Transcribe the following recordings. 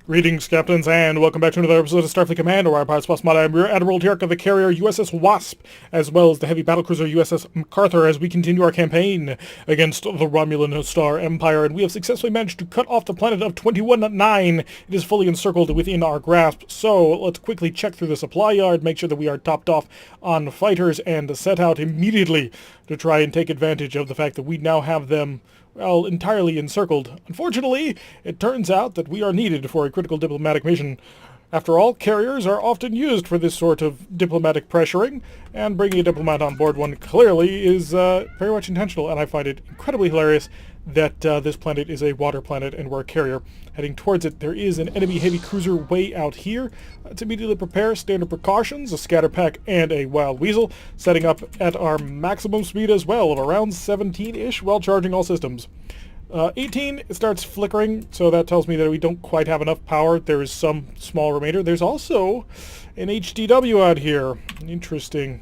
Greetings, Captains, and welcome back to another episode of Starfleet Command, Orion Pirates Plus Mod. I'm Rear Admiral Tierk of the carrier USS Wasp, as well as the heavy battlecruiser USS MacArthur, as we continue our campaign against the Romulan Star Empire, and we have successfully managed to cut off the planet of 21-9. It is fully encircled within our grasp, so let's quickly check through the supply yard, make sure that we are topped off on fighters, and set out immediately to try and take advantage of the fact that we now have them entirely encircled. Unfortunately, it turns out that we are needed for a critical diplomatic mission. After all, carriers are often used for this sort of diplomatic pressuring, and bringing a diplomat on board one clearly is very much intentional, and I find it incredibly hilarious that this planet is a water planet and we're a carrier. Heading towards it, there is an enemy heavy cruiser way out here. To immediately prepare standard precautions, a scatter pack and a wild weasel, setting up at our maximum speed as well of around 17-ish while charging all systems. 18, it starts flickering, so that tells me that we don't quite have enough power. There is some small remainder. There's also an HDW out here. Interesting.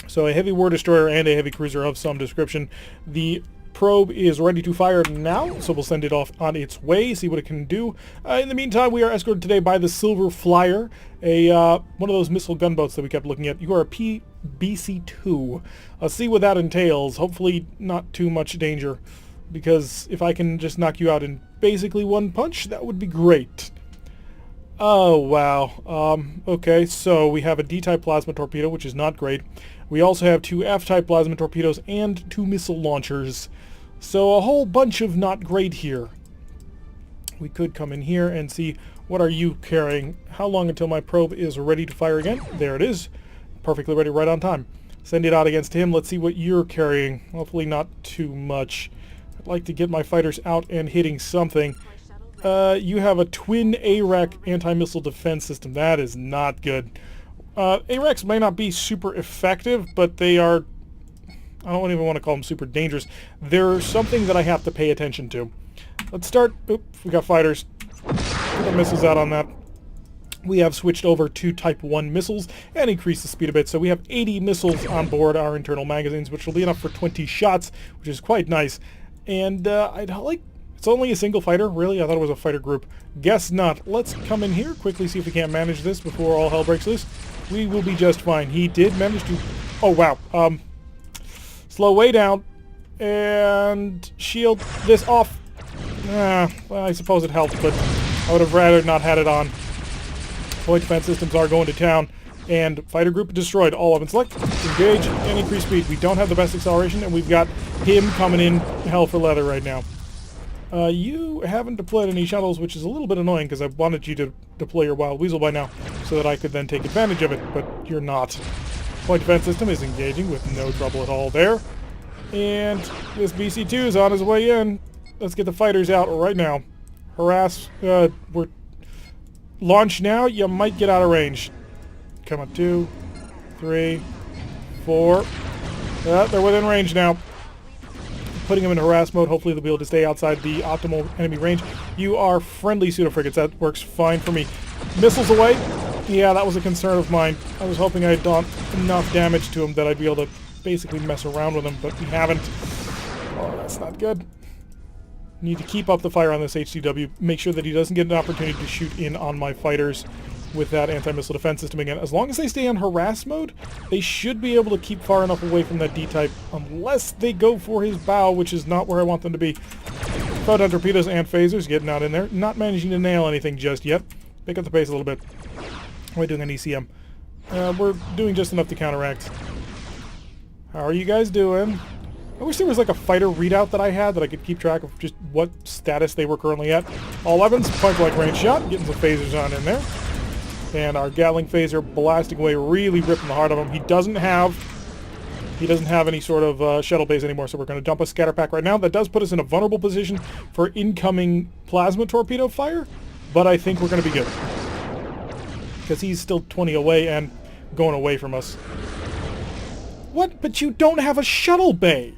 So a heavy war destroyer and a heavy cruiser of some description. The probe is ready to fire now, so we'll send it off on its way, see what it can do. In the meantime, we are escorted today by the Silver Flyer, a one of those missile gunboats that we kept looking at. You are a PBC-2. See what that entails. Hopefully not too much danger, because if I can just knock you out in basically one punch, that would be great. Oh, wow. Okay, so we have a D-type plasma torpedo, which is not great. We also have two F-type plasma torpedoes and two missile launchers. So a whole bunch of not great here. We could come in here and see, what are you carrying? How long until my probe is ready to fire again? There it is. Perfectly ready, right on time. Send it out against him. Let's see what you're carrying. Hopefully not too much. I'd like to get my fighters out and hitting something. You have a twin ARAC anti-missile defense system. That is not good. ARACs may not be super effective, but they are, I don't even want to call them super dangerous. They're something that I have to pay attention to. Let's start. Oops, we got fighters. Put the missiles out on that. We have switched over to Type 1 missiles and increased the speed a bit, so we have 80 missiles on board our internal magazines, which will be enough for 20 shots, which is quite nice. And it's only a single fighter, really? I thought it was a fighter group. Guess not. Let's come in here, quickly see if we can't manage this before all hell breaks loose. We will be just fine. He did manage to... Oh, wow. Slow way down. And shield this off. Well, I suppose it helped, but I would have rather not had it on. Point defense systems are going to town. And fighter group destroyed. All weapons select. Engage and increase speed. We don't have the best acceleration, and we've got him coming in hell for leather right now. You haven't deployed any shuttles, which is a little bit annoying because I wanted you to deploy your Wild Weasel by now so that I could then take advantage of it, but you're not. Point defense system is engaging with no trouble at all there. And this BC-2 is on his way in. Let's get the fighters out right now. Harass. We're... Launch now. You might get out of range. Come on, 2, 3, 4. They're within range now. Putting them in harass mode. Hopefully they'll be able to stay outside the optimal enemy range. You are friendly pseudo-frigates. That works fine for me. Missiles away. Yeah, that was a concern of mine. I was hoping I'd done enough damage to him that I'd be able to basically mess around with him, but we haven't. Oh, that's not good. Need to keep up the fire on this HCW. Make sure that he doesn't get an opportunity to shoot in on my fighters with that anti-missile defense system again. As long as they stay on harass mode, they should be able to keep far enough away from that D-type, unless they go for his bow, which is not where I want them to be. Photon torpedoes and phasers getting out in there. Not managing to nail anything just yet. Pick up the pace a little bit. How are we doing on ECM? We're doing just enough to counteract. How are you guys doing? I wish there was like a fighter readout that I had that I could keep track of just what status they were currently at. All weapons, point-blank range shot, getting some phasers on in there. And our Gatling phaser blasting away, really ripping the heart of him. He doesn't have any sort of shuttle base anymore, so we're going to dump a scatter pack right now. That does put us in a vulnerable position for incoming plasma torpedo fire, but I think we're going to be good. Because he's still 20 away and going away from us. What? But you don't have a shuttle bay!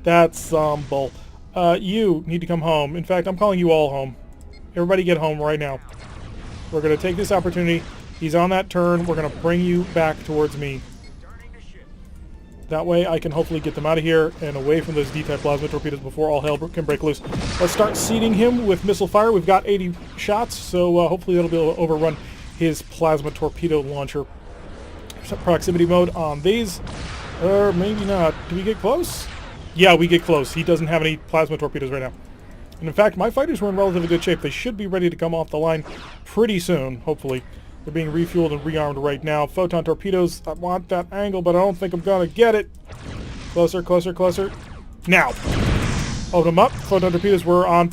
That's some bull. You need to come home. In fact, I'm calling you all home. Everybody get home right now. We're going to take this opportunity. He's on that turn. We're going to bring you back towards me. That way I can hopefully get them out of here and away from those D-type plasma torpedoes before all hell can break loose. Let's start seeding him with missile fire. We've got 80 shots, so hopefully that'll be able to overrun his plasma torpedo launcher. Proximity mode on these. Or maybe not. Do we get close? Yeah, we get close. He doesn't have any plasma torpedoes right now. And in fact, my fighters were in relatively good shape. They should be ready to come off the line pretty soon, hopefully. They're being refueled and rearmed right now. Photon torpedoes, I want that angle, but I don't think I'm gonna get it. Closer, closer, closer. Now! Open them up. Photon torpedoes were on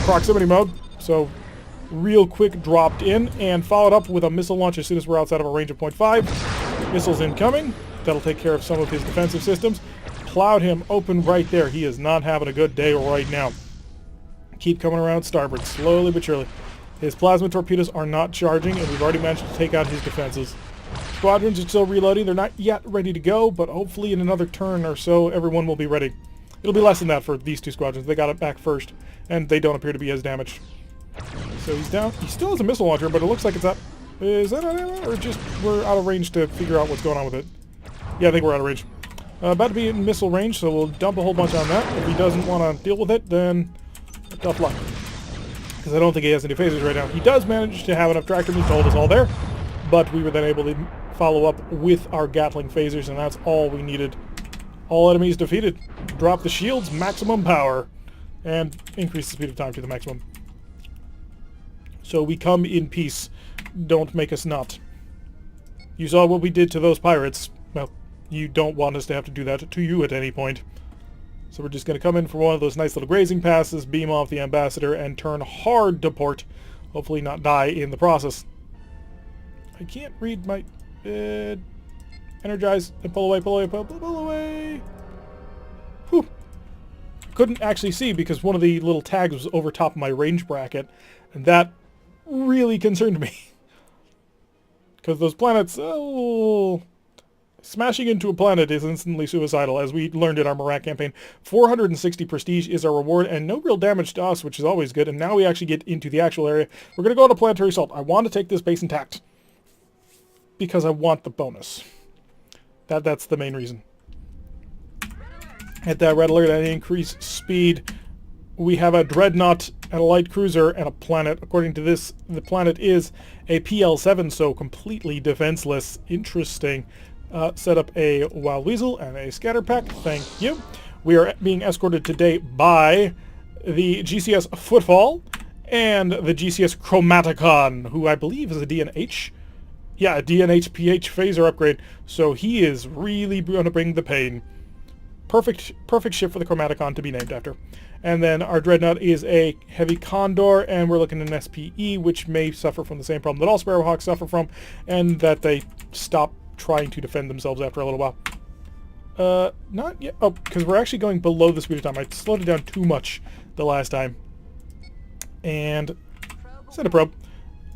proximity mode, so real quick dropped in, and followed up with a missile launch as soon as we're outside of a range of 0.5. Missiles incoming. That'll take care of some of his defensive systems. Plowed him open right there. He is not having a good day right now. Keep coming around starboard, slowly but surely. His plasma torpedoes are not charging, and we've already managed to take out his defenses. Squadrons are still reloading. They're not yet ready to go, but hopefully in another turn or so, everyone will be ready. It'll be less than that for these two squadrons. They got it back first, and they don't appear to be as damaged. So he's down. He still has a missile launcher, but it looks like it's up. Is that out of ammo, or just we're out of range to figure out what's going on with it? Yeah, I think we're out of range. About to be in missile range, so we'll dump a whole bunch on that. If he doesn't want to deal with it, then tough luck. Because I don't think he has any phasers right now. He does manage to have enough tractor beams to hold us all there, but we were then able to follow up with our Gatling phasers, and that's all we needed. All enemies defeated. Drop the shields, maximum power, and increase the speed of time to the maximum. So we come in peace. Don't make us not. You saw what we did to those pirates. Well, you don't want us to have to do that to you at any point. So we're just going to come in for one of those nice little grazing passes, beam off the Ambassador, and turn hard to port. Hopefully not die in the process. I can't read my... energize and pull away, pull away, pull away. Whew. Couldn't actually see because one of the little tags was over top of my range bracket, and that really concerned me. Because those planets... Oh, smashing into a planet is instantly suicidal, as we learned in our Marat campaign. 460 prestige is our reward, and no real damage to us, which is always good. And now we actually get into the actual area. We're going to go on a planetary assault. I want to take this base intact, because I want the bonus. That's the main reason. At that red alert and increase speed, we have a dreadnought and a light cruiser and a planet. According to this, the planet is a PL-7, so completely defenseless. Interesting. Set up a Wild Weasel and a Scatter Pack. Thank you. We are being escorted today by the GCS Footfall and the GCS Chromaticon, who I believe is a DNH. Yeah, a DNH-PH phaser upgrade. So he is really going to bring the pain. Perfect ship for the Chromaticon to be named after. And then our Dreadnought is a Heavy Condor, and we're looking at an SPE, which may suffer from the same problem that all Sparrowhawks suffer from, and that they stop trying to defend themselves after a little while. Not yet. Oh, because we're actually going below the speed of time. I slowed it down too much the last time. And send a probe.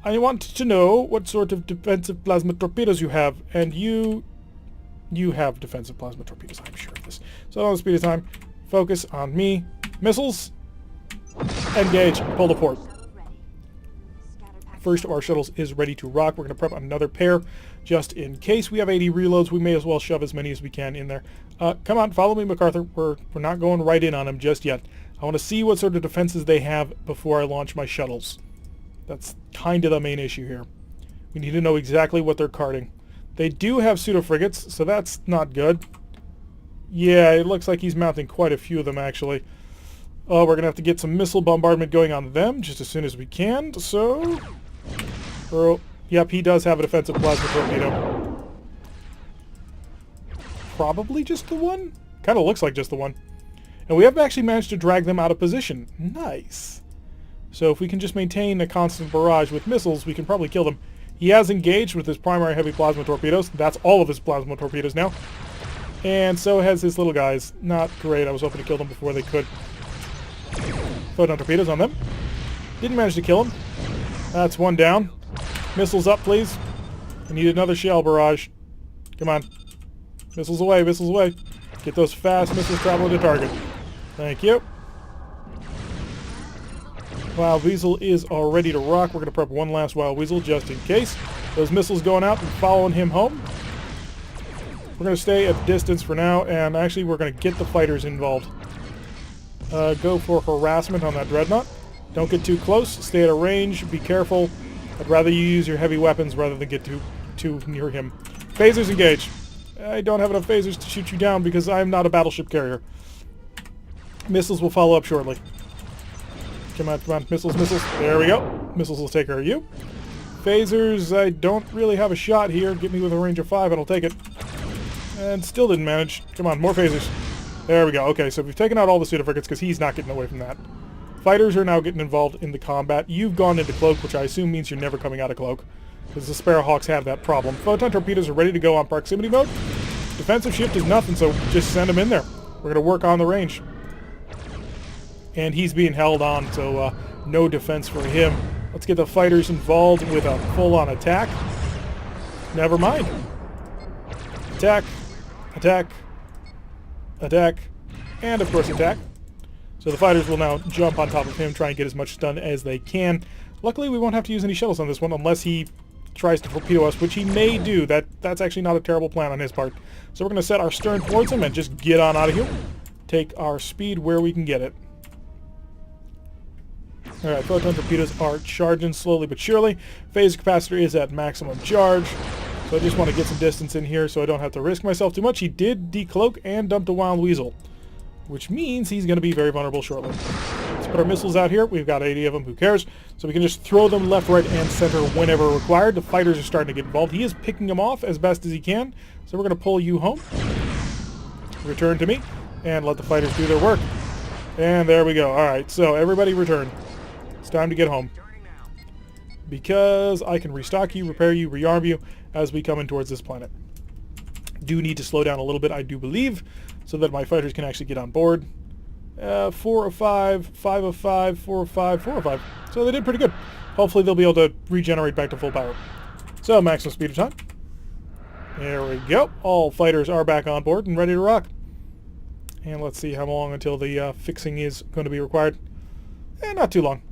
I want to know what sort of defensive plasma torpedoes you have, and you have defensive plasma torpedoes, I'm sure of this. So on the speed of time, focus on me. Missiles, engage, pull to port. First of our shuttles is ready to rock. We're going to prep another pair just in case. We have 80 reloads. We may as well shove as many as we can in there. Come on, follow me, MacArthur. We're not going right in on them just yet. I want to see what sort of defenses they have before I launch my shuttles. That's kind of the main issue here. We need to know exactly what they're carting. They do have pseudo-frigates, so that's not good. Yeah, it looks like he's mounting quite a few of them, actually. Oh, we're going to have to get some missile bombardment going on them just as soon as we can, so... Yep, he does have a defensive plasma torpedo. Probably just the one? Kind of looks like just the one. And we have actually managed to drag them out of position. Nice. So if we can just maintain a constant barrage with missiles, we can probably kill them. He has engaged with his primary heavy plasma torpedoes. That's all of his plasma torpedoes now. And so has his little guys. Not great. I was hoping to kill them before they could. Photon torpedoes on them. Didn't manage to kill him. That's one down. Missiles up, please. I need another shell barrage. Come on. Missiles away, missiles away. Get those fast missiles traveling to target. Thank you. Wild Weasel is all ready to rock. We're going to prep one last Wild Weasel just in case. Those missiles going out and following him home. We're going to stay at distance for now, and actually we're going to get the fighters involved. Go for harassment on that dreadnought. Don't get too close. Stay at a range. Be careful. I'd rather you use your heavy weapons rather than get too near him. Phasers engage. I don't have enough phasers to shoot you down because I'm not a battleship carrier. Missiles will follow up shortly. Come on, come on. Missiles, missiles. There we go. Missiles will take care of you. Phasers, I don't really have a shot here. Get me with a range of 5 and I'll take it. And still didn't manage. Come on, more phasers. There we go. Okay, so we've taken out all the pseudo frigates because he's not getting away from that. Fighters are now getting involved in the combat. You've gone into cloak, which I assume means you're never coming out of cloak, because the Sparrowhawks have that problem. Photon torpedoes are ready to go on proximity mode. Defensive shift is nothing, so just send them in there. We're going to work on the range. And he's being held on, so no defense for him. Let's get the fighters involved with a full-on attack. Never mind. Attack. Attack. Attack. And, of course, attack. So the fighters will now jump on top of him, try and get as much done as they can. Luckily, we won't have to use any shuttles on this one unless he tries to torpedo us, which he may do. That's actually not a terrible plan on his part. So we're going to set our stern towards him and just get on out of here. Take our speed where we can get it. Alright, photon torpedoes are charging slowly but surely. Phase capacitor is at maximum charge. So I just want to get some distance in here so I don't have to risk myself too much. He did decloak and dumped a wild weasel, which means he's going to be very vulnerable shortly. Let's put our missiles out here. We've got 80 of them. Who cares? So we can just throw them left, right, and center whenever required. The fighters are starting to get involved. He is picking them off as best as he can. So we're going to pull you home. Return to me. And let the fighters do their work. And there we go. Alright, so everybody return. It's time to get home. Because I can restock you, repair you, rearm you as we come in towards this planet. Do need to slow down a little bit, I do believe, so that my fighters can actually get on board. 4 of 5, 5 of 5, 4 of 5, 4 of 5. So they did pretty good. Hopefully they'll be able to regenerate back to full power. So maximum speed of time. There we go. All fighters are back on board and ready to rock. And let's see how long until the fixing is going to be required. Not too long.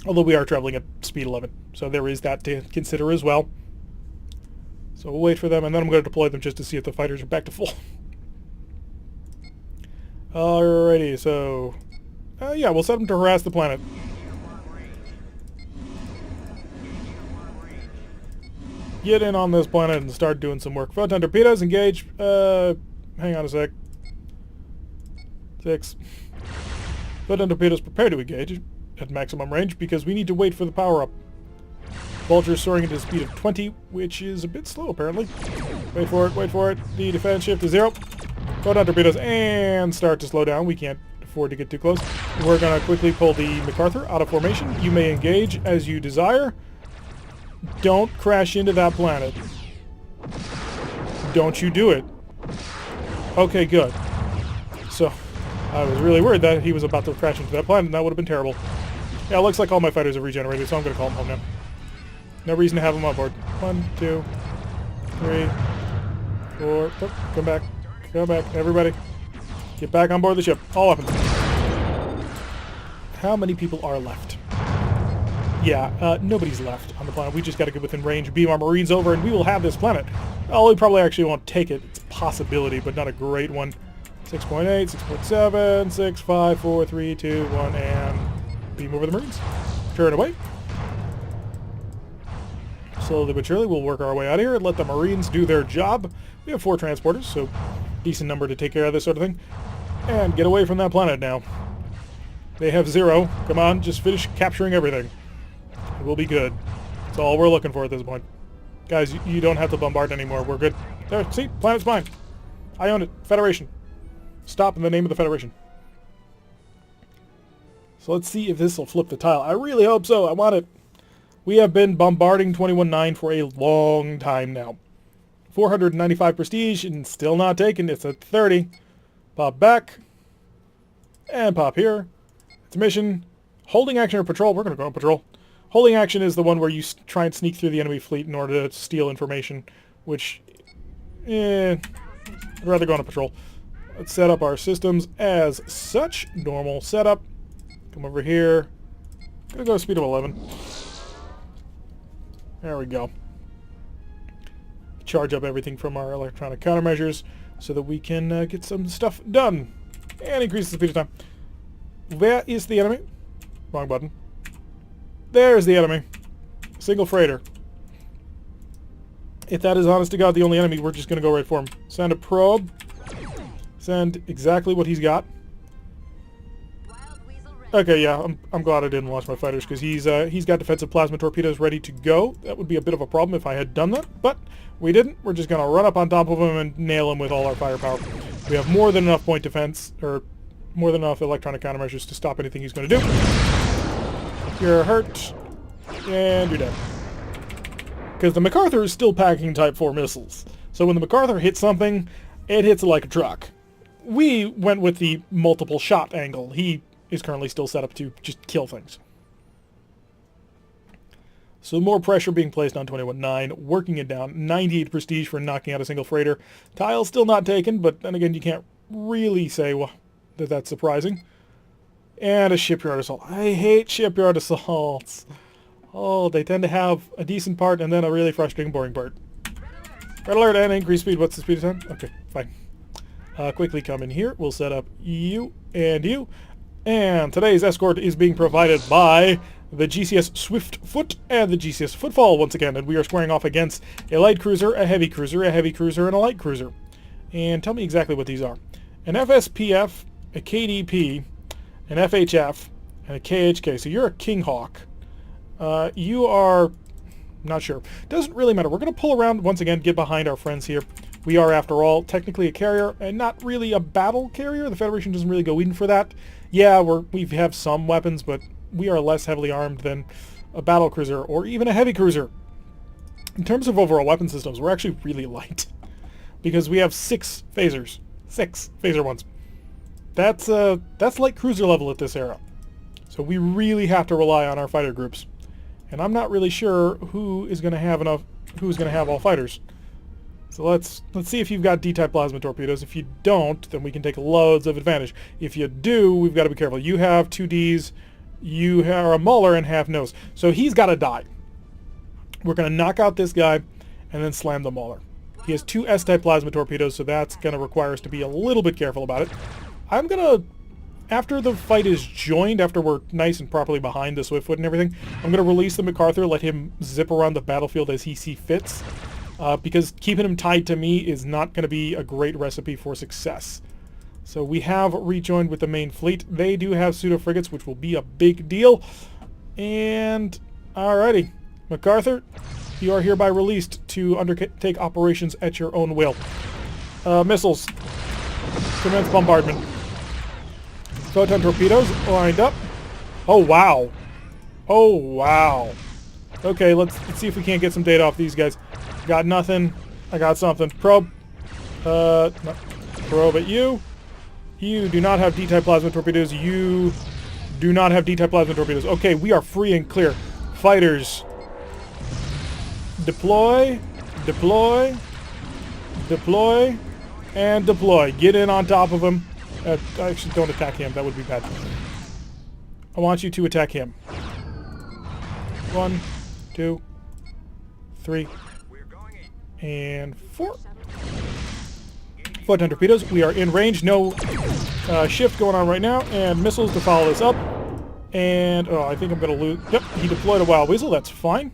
Although we are traveling at speed 11. So there is that to consider as well. So we'll wait for them, and then I'm going to deploy them just to see if the fighters are back to full. Alrighty, so... yeah, we'll set them to harass the planet. Get in on this planet and start doing some work. Photon torpedoes, engage. Hang on a sec. 6. Photon torpedoes, prepare to engage at maximum range because we need to wait for the power-up. Vulture soaring into a speed of 20, which is a bit slow apparently. Wait for it, wait for it. The defense shift to 0. Photon torpedoes and start to slow down. We can't afford to get too close. We're going to quickly pull the MacArthur out of formation. You may engage as you desire. Don't crash into that planet. Don't you do it. Okay, good. So, I was really worried that he was about to crash into that planet, and that would have been terrible. Yeah, it looks like all my fighters have regenerated, so I'm going to call them home now. No reason to have them on board. 1, 2, 3, 4. Oh, come back. Come back. Everybody. Get back on board the ship. All weapons. How many people are left? Yeah, nobody's left on the planet. We just got to get within range, beam our Marines over, and we will have this planet. Well, we probably actually won't take it. It's a possibility, but not a great one. 6.8, 6.7, 6, 5, 4, 3, 2, 1, and beam over the Marines. Turn away. Slowly but surely, we'll work our way out of here and let the Marines do their job. We have 4 transporters, so decent number to take care of this sort of thing. And get away from that planet now. They have 0. Come on, just finish capturing everything. It will be good. That's all we're looking for at this point. Guys, you don't have to bombard anymore. We're good. There, see? Planet's mine. I own it. Federation. Stop in the name of the Federation. So let's see if this will flip the tile. I really hope so. I want it. We have been bombarding 21-9 for a long time now. 495 prestige and still not taken. It's at 30. Pop back. And pop here. It's a mission. Holding action or patrol. We're going to go on patrol. Holding action is the one where you try and sneak through the enemy fleet in order to steal information, which, I'd rather go on a patrol. Let's set up our systems as such. Normal setup. Come over here. Gonna go speed of 11. There we go. charge up everything from our electronic countermeasures so that we can get some stuff done. And increase the speed of time. Where is the enemy? Wrong button. There's the enemy. Single freighter. If that is honest to God the only enemy, we're just going to go right for him. Send a probe. Send exactly what he's got. Okay, yeah, I'm glad I didn't launch my fighters because he's got defensive plasma torpedoes ready to go. That would be a bit of a problem if I had done that, but we didn't. We're just going to run up on top of him and nail him with all our firepower. We have more than enough point defense, or more than enough electronic countermeasures to stop anything he's going to do. You're hurt, and you're dead. Because the MacArthur is still packing Type 4 missiles. So when the MacArthur hits something, it hits it like a truck. We went with the multiple shot angle. He is currently still set up to just kill things. So more pressure being placed on 21-9, working it down. 98 prestige for knocking out a single freighter. Tile still not taken, but then again, you can't really say that that's surprising. And a shipyard assault. I hate shipyard assaults. Oh, they tend to have a decent part and then a really frustrating, boring part. Red alert and increase speed. What's the speed of time? Okay, fine. Quickly come in here. We'll set up you and you. And today's escort is being provided by the GCS Swiftfoot and the GCS Footfall once again. And we are squaring off against a light cruiser, a heavy cruiser, and a light cruiser. And tell me exactly what these are. An FSPF, a KDP, an FHF, and a KHK. So you're a King Hawk. You are... not sure. Doesn't really matter. We're going to pull around once again, get behind our friends here. We are, after all, technically a carrier and not really a battle carrier. The Federation doesn't really go in for that. Yeah, we have some weapons, but we are less heavily armed than a battle cruiser or even a heavy cruiser. In terms of overall weapon systems, we're actually really light because we have 6 phasers. 6 phaser ones. That's light cruiser level at this era. So we really have to rely on our fighter groups. And I'm not really sure who's going to have all fighters. So let's see if you've got D-type plasma torpedoes. If you don't, then we can take loads of advantage. If you do, we've got to be careful. You have 2 Ds, you are a Muller and half nose. So he's got to die. We're going to knock out this guy and then slam the Muller. He has 2 S-type plasma torpedoes, so that's going to require us to be a little bit careful about it. I'm going to... after the fight is joined, after we're nice and properly behind the Swiftfoot and everything, I'm going to release the MacArthur, let him zip around the battlefield as he sees fits, because keeping him tied to me is not going to be a great recipe for success. So we have rejoined with the main fleet. They do have pseudo-frigates, which will be a big deal. And, alrighty. MacArthur, you are hereby released to undertake operations at your own will. Missiles. Commence bombardment. Photon torpedoes lined up. Oh, wow. Oh, wow. Okay, let's see if we can't get some data off these guys. Got nothing. I got something. Probe. No. Probe at you. You do not have D-type plasma torpedoes. You do not have D-type plasma torpedoes. Okay, we are free and clear. Fighters. Deploy. Deploy. Deploy. And deploy. Get in on top of him. Actually, don't attack him. That would be bad. I want you to attack him. 1, 2, 3, and 4. Photon torpedoes. We are in range. No shift going on right now. And missiles to follow this up. And, oh, I think I'm going to lose. Yep, he deployed a Wild Weasel. That's fine.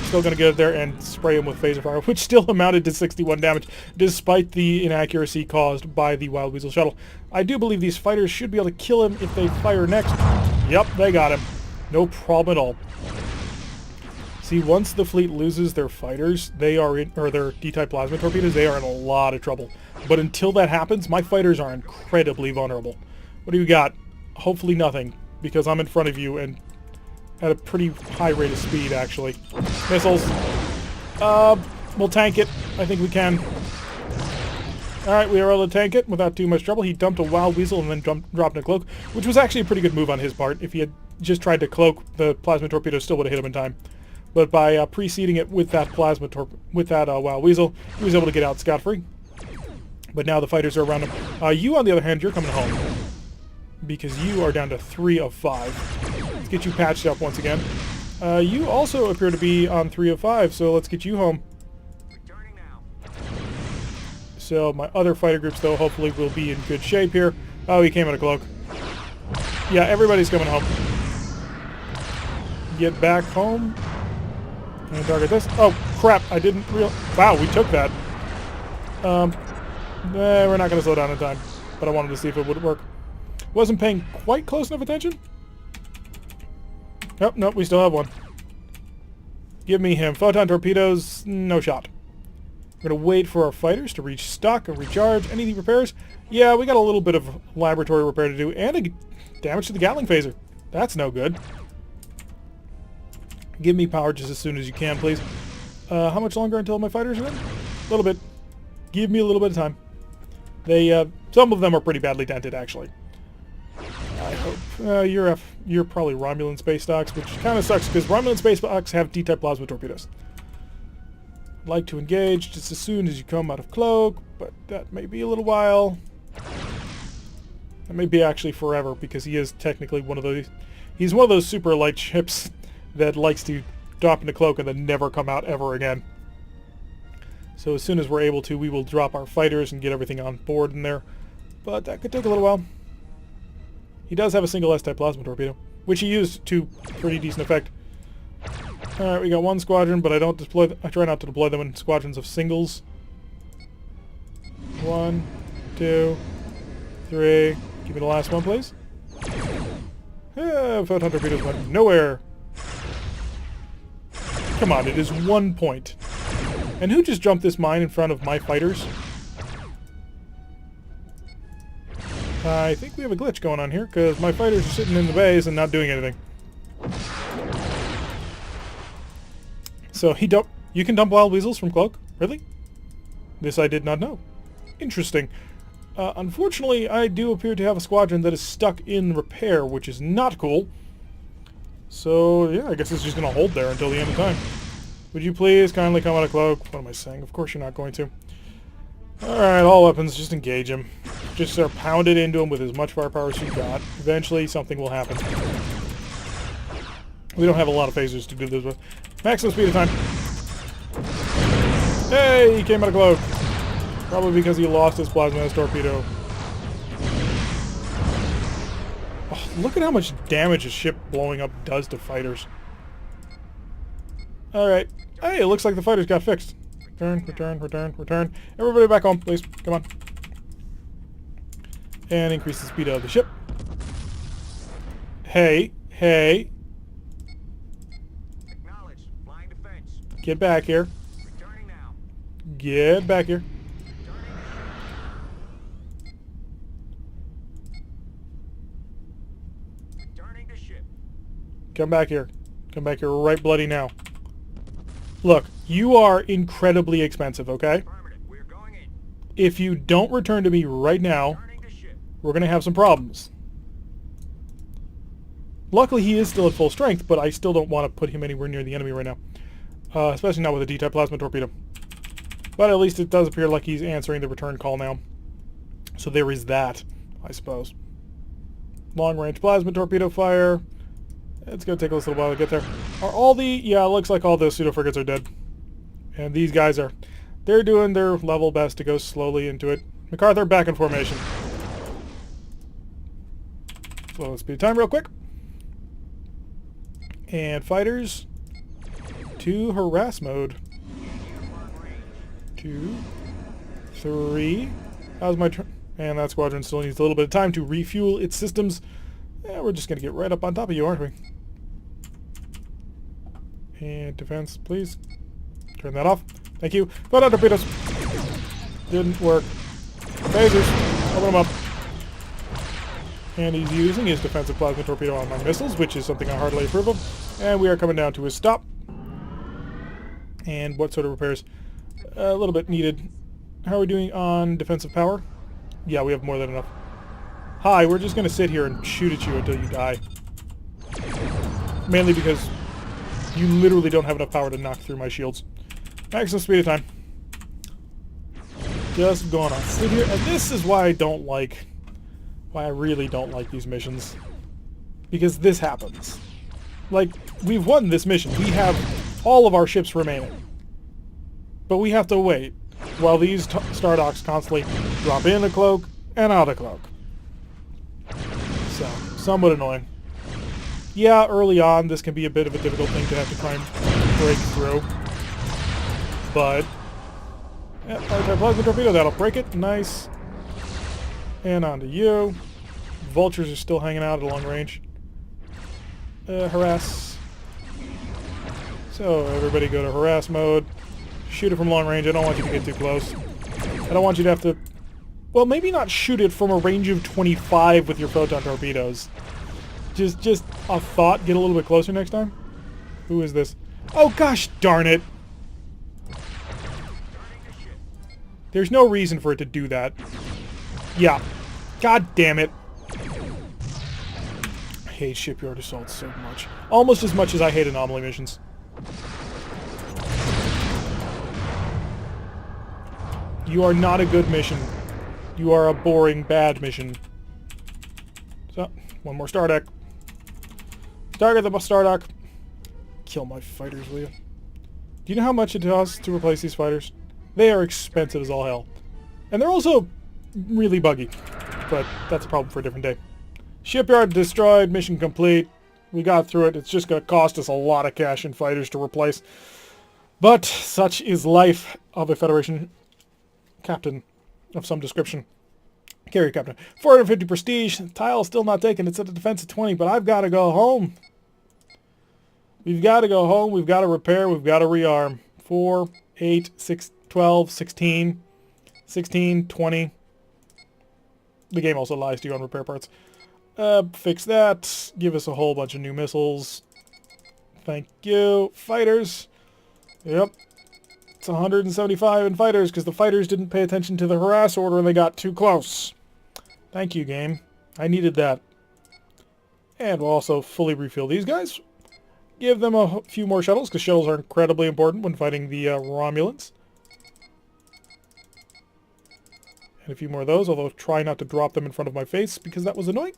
Still going to get up there and spray him with phaser fire, which still amounted to 61 damage, despite the inaccuracy caused by the Wild Weasel shuttle. I do believe these fighters should be able to kill him if they fire next. Yep, they got him. No problem at all. See, once the fleet loses their fighters, they are in, or their D-type plasma torpedoes, they are in a lot of trouble. But until that happens, my fighters are incredibly vulnerable. What do you got? Hopefully nothing, because I'm in front of you and at a pretty high rate of speed, actually. Missiles. We'll tank it. I think we can. Alright, we were able to tank it without too much trouble. He dumped a Wild Weasel and then dropped in a cloak, which was actually a pretty good move on his part. If he had just tried to cloak, the plasma torpedo still would have hit him in time. But by preceding it with that Wild Weasel, he was able to get out scot-free. But now the fighters are around him. You, on the other hand, you're coming home. Because you are down to 3 of 5. Let's get you patched up once again. You also appear to be on 3 of 5, so let's get you home. So my other fighter groups, though, hopefully will be in good shape here. Oh, he came in a cloak. Yeah, everybody's coming home. Get back home. And target this. Oh, crap. I didn't real... Wow, we took that. We're not going to slow down in time. But I wanted to see if it would work. Wasn't paying quite close enough attention. Nope, nope, we still have one. Give me him. Photon torpedoes, no shot. We're going to wait for our fighters to reach stock and recharge. Any repairs? Yeah, we got a little bit of laboratory repair to do. And a damage to the Gatling phaser. That's no good. Give me power just as soon as you can, please. How much longer until my fighters are in? A little bit. Give me a little bit of time. They, some of them are pretty badly dented, actually. I hope. You're probably Romulan space stocks, which kind of sucks because Romulan space stocks have D-type plasma torpedoes. I'd like to engage just as soon as you come out of cloak, but that may be a little while. That may be actually forever because he is technically one of those. He's one of those super light ships that likes to drop into cloak and then never come out ever again. So as soon as we're able to, we will drop our fighters and get everything on board in there. But that could take a little while. He does have a single S-type plasma torpedo, which he used to pretty decent effect. Alright, we got one squadron, but I try not to deploy them in squadrons of singles. 1, 2, 3. Give me the last one, please. Photon torpedoes went nowhere. Come on, it is 1 point. And who just jumped this mine in front of my fighters? I think we have a glitch going on here, because my fighters are sitting in the bays and not doing anything. So you can dump wild weasels from cloak? Really? This I did not know. Interesting. Unfortunately, I do appear to have a squadron that is stuck in repair, which is not cool. So, yeah, I guess it's just going to hold there until the end of time. Would you please kindly come out of cloak? What am I saying? Of course you're not going to. Alright, all weapons, just engage him. Just start pounded into him with as much firepower as you got. Eventually, something will happen. We don't have a lot of phasers to do this with. Maximum speed of time. Hey, he came out of cloak. Probably because he lost his plasma torpedo. Oh, look at how much damage a ship blowing up does to fighters. Alright. Hey, it looks like the fighters got fixed. Return, return, return, return. Everybody back home, please. Come on. And increase the speed of the ship. Hey, hey. Acknowledged. Flying defense. Get back here. Returning now. Get back here. Returning to ship. Come back here. Come back here right bloody now. Look, you are incredibly expensive, okay? Affirmative. We're going in. If you don't return to me right now, Returning to ship. we're going to have some problems. Luckily, he is still at full strength, but I still don't want to put him anywhere near the enemy right now. Especially not with a D-type plasma torpedo. But at least it does appear like he's answering the return call now. So there is that, I suppose. Long-range plasma torpedo fire. It's going to take us a little while to get there. Are all the... Yeah, it looks like all the pseudo-frigates are dead. And these guys are... They're doing their level best to go slowly into it. MacArthur, back in formation. Slow the speed of time real quick. And fighters to harass mode. 2, 3. How's my turn? And that squadron still needs a little bit of time to refuel its systems. Yeah, we're just going to get right up on top of you, aren't we? And defense, please. Turn that off. Thank you. Photon torpedoes. Didn't work. Phasers. Open them up. And he's using his defensive plasma torpedo on my missiles, which is something I heartily approve of. And we are coming down to a stop. And what sort of repairs? A little bit needed. How are we doing on defensive power? Yeah, we have more than enough. Hi, we're just going to sit here and shoot at you until you die. Mainly because you literally don't have enough power to knock through my shields. Maximum speed of time. Just going to sit here. And this is why I don't like... Why I really don't like these missions. Because this happens. Like, we've won this mission. We have all of our ships remaining. But we have to wait while these star docks constantly drop in a cloak and out a cloak. So, somewhat annoying. Yeah, early on, this can be a bit of a difficult thing to have to try and break through. But, yeah, plasma torpedo, that'll break it. Nice. And onto you. Vultures are still hanging out at long range. Harass. So, everybody go to harass mode. Shoot it from long range. I don't want you to get too close. I don't want you to have to... Well, maybe not shoot it from a range of 25 with your photon torpedoes. Just a thought. Get a little bit closer next time. Who is this? Oh, gosh darn it. There's no reason for it to do that. Yeah. God damn it. I hate shipyard assaults so much. Almost as much as I hate anomaly missions. You are not a good mission. You are a boring, bad mission. So, one more star deck. Target the star deck. Kill my fighters, will you? Do you know how much it costs to replace these fighters? They are expensive as all hell. And they're also really buggy. But that's a problem for a different day. Shipyard destroyed, mission complete. We got through it. It's just going to cost us a lot of cash and fighters to replace. But such is life of a Federation captain of some description. Carrier captain. 450 prestige. Tile still not taken. It's at a defense of 20, but I've got to go home. We've got to go home. We've got to repair. We've got to rearm. 4, 8, 6, 12, 16, 16, 20. The game also lies to you on repair parts. Fix that. Give us a whole bunch of new missiles. Thank you. Fighters. Yep. It's 175 in fighters because the fighters didn't pay attention to the harass order and they got too close. Thank you, game. I needed that. And we'll also fully refill these guys. Give them a few more shuttles because shuttles are incredibly important when fighting the Romulans. And a few more of those, although try not to drop them in front of my face because that was annoying.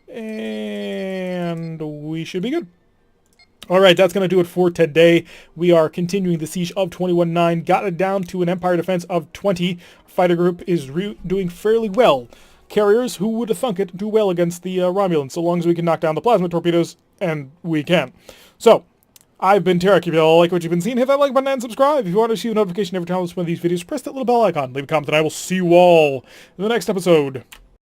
And we should be good. Alright, that's going to do it for today. We are continuing the siege of 21-9. Got it down to an Empire defense of 20. Fighter group is doing fairly well. Carriers, who would have thunk it, do well against the Romulans, so long as we can knock down the plasma torpedoes, and we can. So, I've been Tarek. If you all like what you've been seeing, hit that like button and subscribe. If you want to receive a notification every time I post one of these videos, press that little bell icon. Leave a comment, and I will see you all in the next episode.